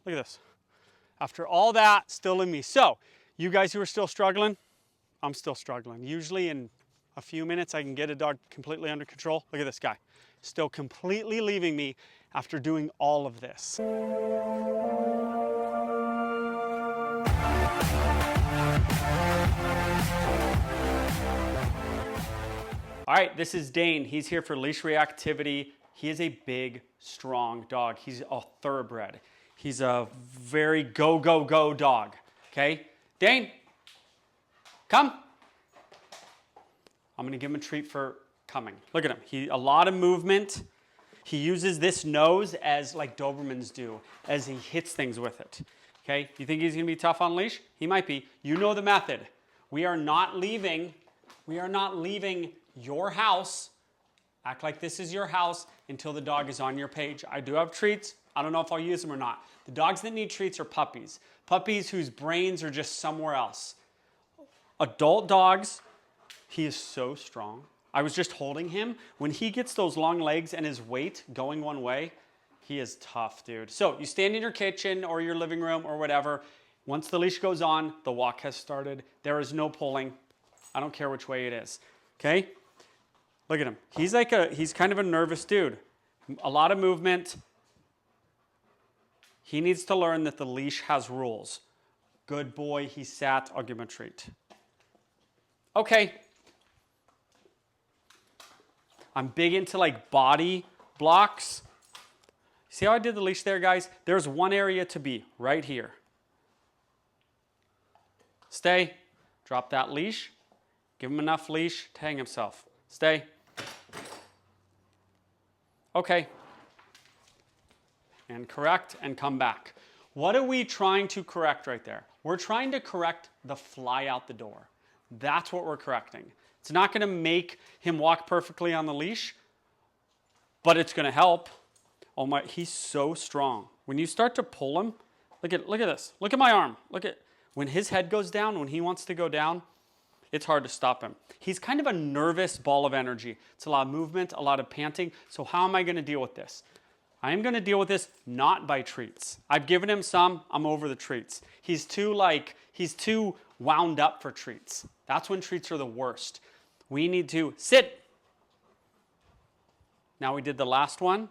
Look at this. After all that, still in me. So, you guys who are still struggling, I'm still struggling. Usually in a few minutes, I can get a dog completely under control. Look at this guy. Still completely leaving me after doing all of this. All right, this is Dane. He's here for leash reactivity. He is a big, strong dog. He's a thoroughbred. He's a very go, go, go dog, okay? Dane, come. I'm gonna give him a treat for coming. Look at him, a lot of movement. He uses this nose as like Dobermans do, as he hits things with it, okay? You think he's gonna be tough on leash? He might be. You know the method. We are not leaving your house. Act like this is your house until the dog is on your page. I do have treats. I don't know if I'll use them or not. The dogs that need treats are puppies. Puppies whose brains are just somewhere else. Adult dogs, he is so strong. I was just holding him. When he gets those long legs and his weight going one way, he is tough, dude. So you stand in your kitchen or your living room or whatever. Once the leash goes on, the walk has started. There is no pulling. I don't care which way it is, okay? Look at him. He's kind of a nervous dude. A lot of movement. He needs to learn that the leash has rules. Good boy, he sat. I'll give him a treat. Okay. I'm big into like body blocks. See how I did the leash there, guys? There's one area to be, right here. Stay. Drop that leash. Give him enough leash to hang himself. Stay. Okay. And correct and come back. What are we trying to correct right there? We're trying to correct the fly out the door. That's what we're correcting. It's not going to make him walk perfectly on the leash, but it's going to help. Oh my, he's so strong. When you start to pull him, look at this. Look at my arm. Look at, when his head goes down, when he wants to go down, it's hard to stop him. He's kind of a nervous ball of energy. It's a lot of movement, a lot of panting. So how am I going to deal with this? I am going to deal with this not by treats. I've given him some. I'm over the treats. He's too wound up for treats. That's when treats are the worst. We need to sit. Now we did the last one.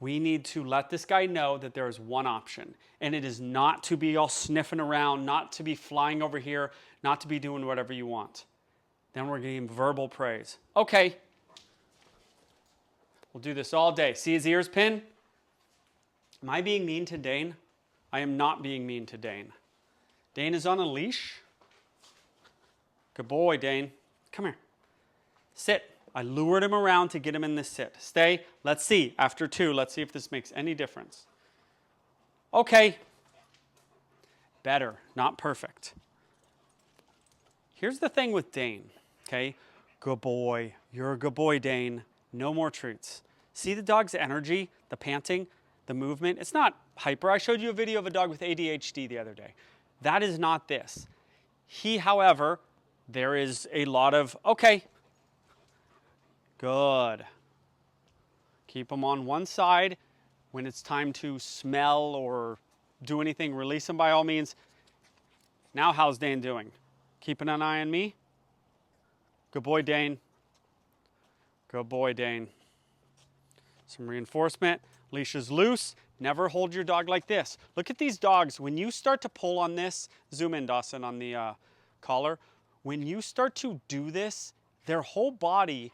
We need to let this guy know that there is one option, and it is not to be all sniffing around, not to be flying over here, not to be doing whatever you want. Then we're going to give him verbal praise. Okay. We'll do this all day. See his ears pin? Am I being mean to Dane? I am not being mean to Dane. Dane is on a leash. Good boy, Dane. Come here. Sit. I lured him around to get him in this sit. Stay. Let's see. After 2, let's see if this makes any difference. Okay. Better, not perfect. Here's the thing with Dane, okay? Good boy. You're a good boy, Dane. No more treats. See the dog's energy, the panting, the movement? It's not hyper. I showed you a video of a dog with ADHD the other day. That is not this. He, however, there is a lot of, okay. Good. Keep him on one side. When it's time to smell or do anything, release him by all means. Now how's Dane doing? Keeping an eye on me? Good boy, Dane. Good boy, Dane. Some reinforcement. Leash is loose. Never hold your dog like this. Look at these dogs. When you start to pull on this, zoom in, Dawson, on the collar. When you start to do this, their whole body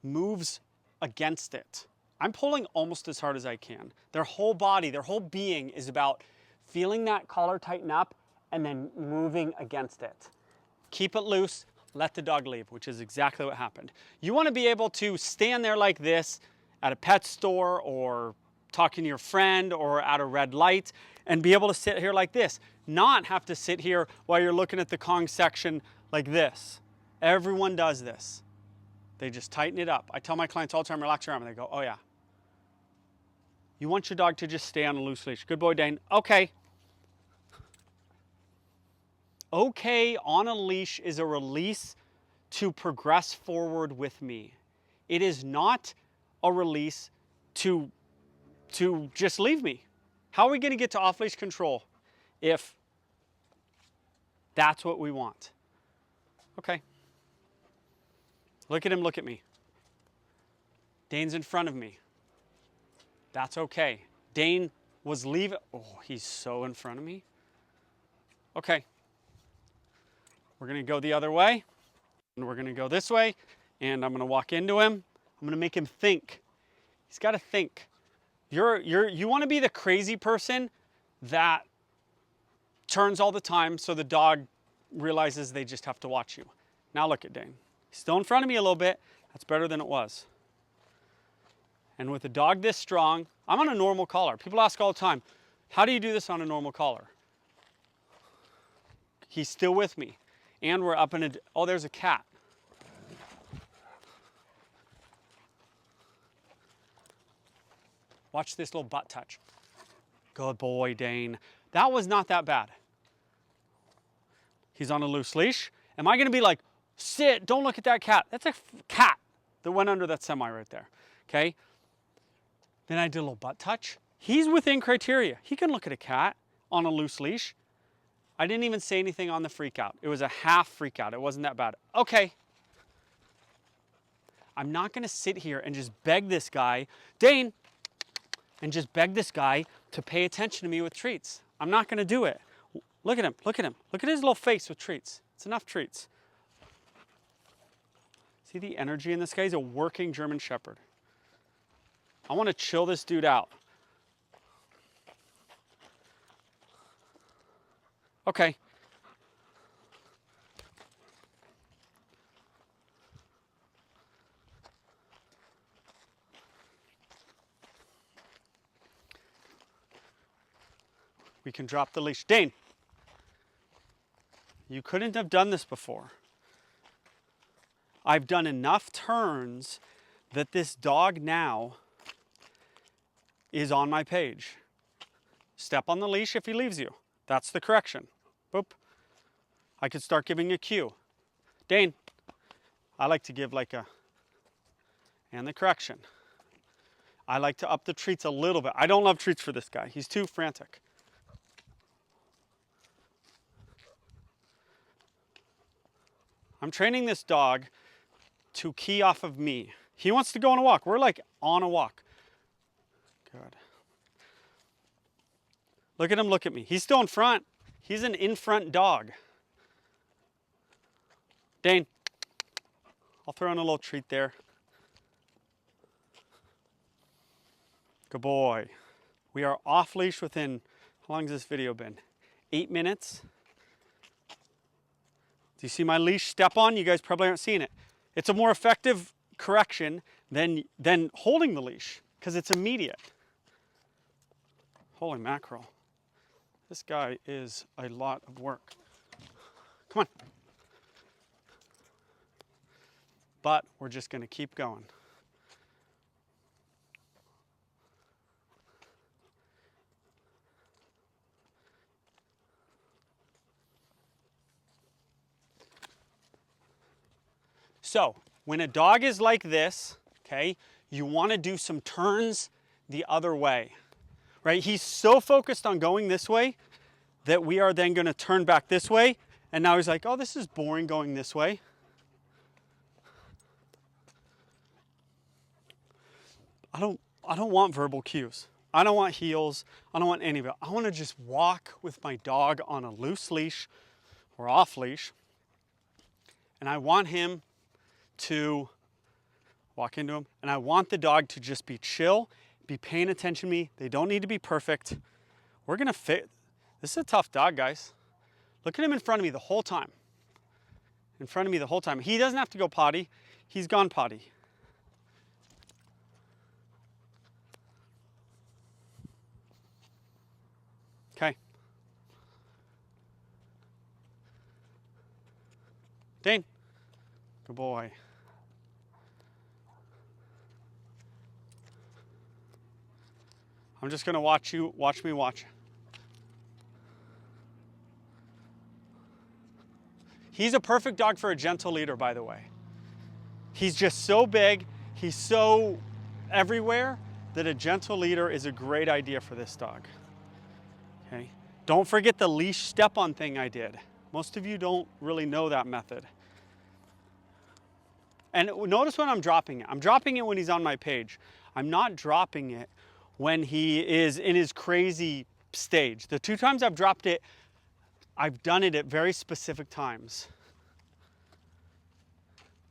moves against it. I'm pulling almost as hard as I can. Their whole body, their whole being is about feeling that collar tighten up and then moving against it. Keep it loose, let the dog leave, which is exactly what happened. You want to be able to stand there like this at a pet store or talking to your friend or at a red light and be able to sit here like this. Not have to sit here while you're looking at the Kong section like this. Everyone does this. They just tighten it up. I tell my clients all the time, relax your arm, and they go, oh yeah. You want your dog to just stay on a loose leash. Good boy, Dane. Okay. Okay on a leash is a release to progress forward with me. It is not a release to just leave me. How are we gonna get to off-leash control if that's what we want? Okay. Look at him, look at me. Dane's in front of me. That's okay. Dane was leaving. Oh, he's so in front of me. Okay. We're gonna go the other way, and we're gonna go this way, and I'm gonna walk into him. I'm gonna make him think. He's gotta think. You wanna be the crazy person that turns all the time so the dog realizes they just have to watch you. Now look at Dane. He's still in front of me a little bit. That's better than it was. And with a dog this strong, I'm on a normal collar. People ask all the time, how do you do this on a normal collar? He's still with me. And we're up in a, oh, there's a cat. Watch this little butt touch. Good boy, Dane. That was not that bad. He's on a loose leash. Am I gonna be like, sit, don't look at that cat? That's a cat that went under that semi right there, okay? Then I did a little butt touch. He's within criteria. He can look at a cat on a loose leash. I didn't even say anything on the freak out. It was a half freak out. It wasn't that bad. Okay. I'm not gonna sit here and just beg this guy, Dane, and just beg this guy to pay attention to me with treats. I'm not gonna do it. Look at him, look at him. Look at his little face with treats. It's enough treats. See the energy in this guy? He's a working German Shepherd. I wanna chill this dude out. Okay. We can drop the leash. Dane, you couldn't have done this before. I've done enough turns that this dog now is on my page. Step on the leash if he leaves you. That's the correction. Boop. I could start giving a cue. Dane, I like to give like a, and the correction. I like to up the treats a little bit. I don't love treats for this guy. He's too frantic. I'm training this dog to key off of me. He wants to go on a walk. We're like on a walk. Good. Look at him, look at me. He's still in front. He's an in-front dog. Dane, I'll throw in a little treat there. Good boy. We are off leash within, how long has this video been? 8 minutes. Do you see my leash step on? You guys probably aren't seeing it. It's a more effective correction than holding the leash because it's immediate. Holy mackerel. This guy is a lot of work. Come on. But we're just gonna keep going. So, when a dog is like this, okay, you wanna do some turns the other way, right? He's so focused on going this way that we are then gonna turn back this way, and now he's like, oh, this is boring going this way. I don't want verbal cues. I don't want heels. I don't want any of it. I wanna just walk with my dog on a loose leash or off leash, and I want him to walk into him, and I want the dog to just be chill, be paying attention to me. They don't need to be perfect. We're gonna fit. This is a tough dog, guys. Look at him in front of me the whole time. In front of me the whole time. He doesn't have to go potty. He's gone potty. Okay. Dane. Good boy. I'm just gonna watch me watch. He's a perfect dog for a gentle leader, by the way. He's just so big, he's so everywhere that a gentle leader is a great idea for this dog. Okay. Don't forget the leash step-on thing I did. Most of you don't really know that method. And notice when I'm dropping it. I'm dropping it when he's on my page. I'm not dropping it when he is in his crazy stage. The 2 times I've dropped it, I've done it at very specific times.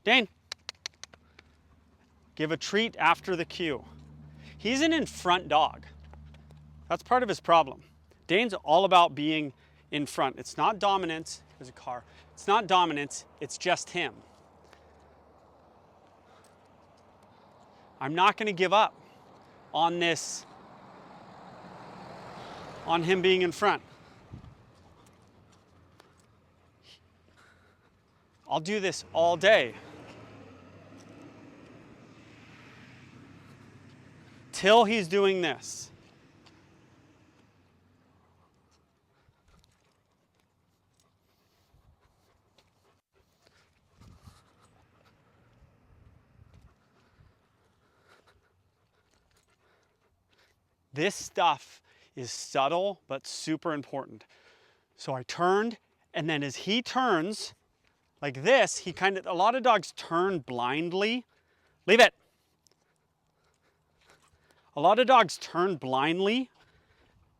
Dane, give a treat after the cue. He's an in-front dog. That's part of his problem. Dane's all about being in front. It's not dominance. There's a car. It's not dominance. It's just him. I'm not going to give up on this, on him being in front. I'll do this all day. Till he's doing this. This stuff is subtle, but super important. So I turned, and then as he turns, like this, a lot of dogs turn blindly. Leave it. A lot of dogs turn blindly.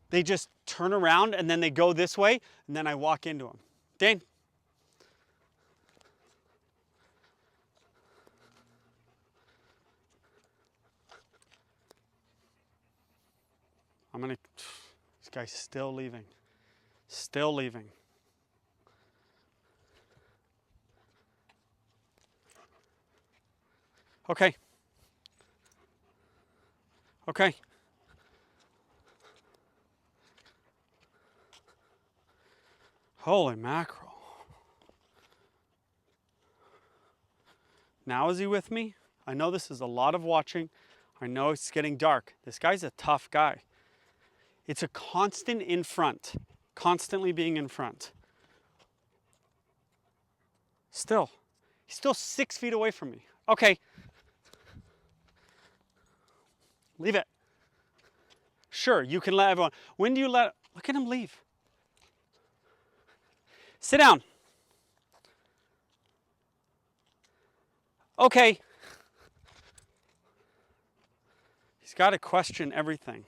They just turn around and then they go this way, and then I walk into them. Dane. This guy's still leaving. Still leaving. Okay. Okay. Holy mackerel. Now is he with me? I know this is a lot of watching. I know it's getting dark. This guy's a tough guy. It's a constant in front, constantly being in front. Still, he's still 6 feet away from me. Okay. Leave it. Sure, you can let everyone. When do you look at him leave. Sit down. Okay. He's got to question everything.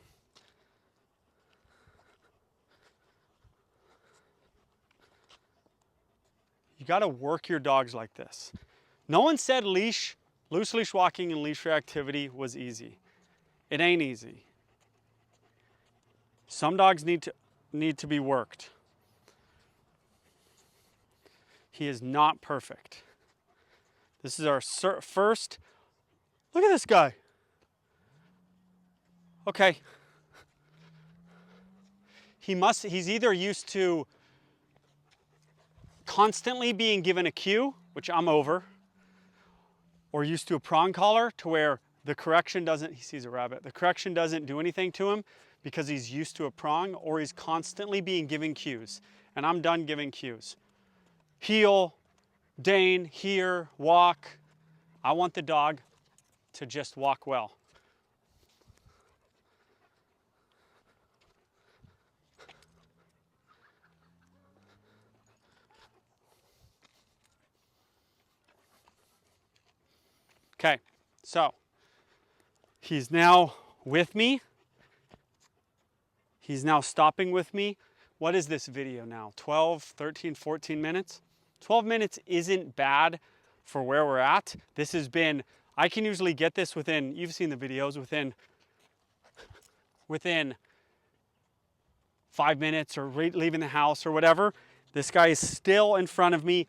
You got to work your dogs like this. No one said loose leash walking and leash reactivity was easy. It ain't easy. Some dogs need to be worked. He is not perfect. This is our first. Look at this guy. Okay. He's either used to constantly being given a cue, which I'm over, or used to a prong collar to where the correction he sees a rabbit, the correction doesn't do anything to him because he's used to a prong, or he's constantly being given cues. And I'm done giving cues. Heel, Dane, here, walk. I want the dog to just walk well. Okay, so he's now with me. He's now stopping with me. What is this video now? 12, 13, 14 minutes? 12 minutes isn't bad for where we're at. This has been, I can usually get this within, you've seen the videos, within 5 minutes or leaving the house or whatever. This guy is still in front of me,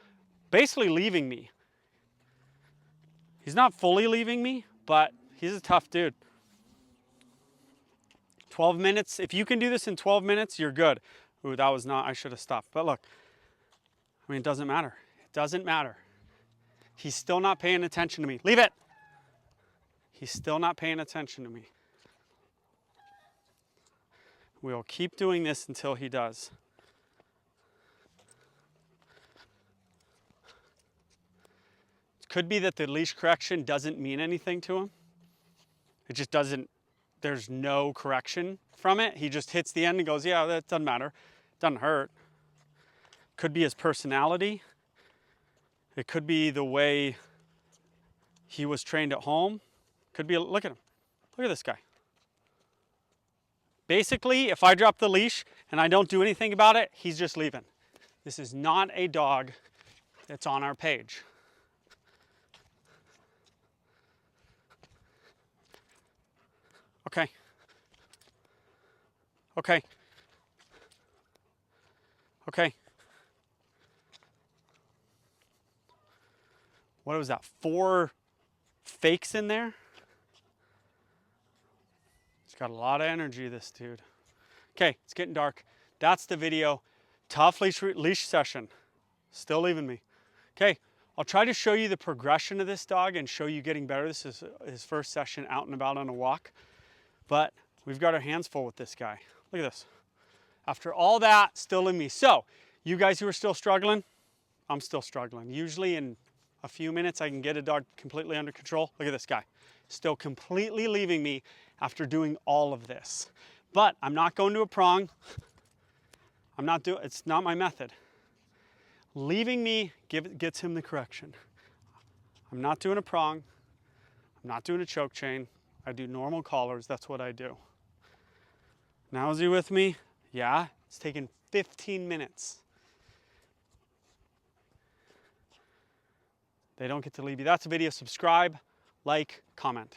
basically leaving me. He's not fully leaving me, but he's a tough dude. 12 minutes, if you can do this in 12 minutes, you're good. Ooh, that was not, I should have stopped. But look, I mean, it doesn't matter. It doesn't matter. He's still not paying attention to me. Leave it. He's still not paying attention to me. We'll keep doing this until he does. It could be that the leash correction doesn't mean anything to him. It just doesn't, there's no correction from it. He just hits the end and goes, yeah, that doesn't matter. Doesn't hurt. Could be his personality. It could be the way he was trained at home. Could be, look at him. Look at this guy. Basically, if I drop the leash and I don't do anything about it, he's just leaving. This is not a dog that's on our page. Okay. Okay. Okay. What was that? 4 fakes in there? He's got a lot of energy, this dude. Okay, it's getting dark. That's the video. Tough leash session. Still leaving me. Okay, I'll try to show you the progression of this dog and show you getting better. This is his first session out and about on a walk. But we've got our hands full with this guy. Look at this. After all that, still in me. So, you guys who are still struggling, I'm still struggling. Usually in a few minutes, I can get a dog completely under control. Look at this guy. Still completely leaving me after doing all of this. But I'm not going to a prong. It's not my method. Leaving me gets him the correction. I'm not doing a prong. I'm not doing a choke chain. I do normal collars. That's what I do. Now is he with me? Yeah. It's taken 15 minutes. They don't get to leave you. That's a video. Subscribe, like, comment.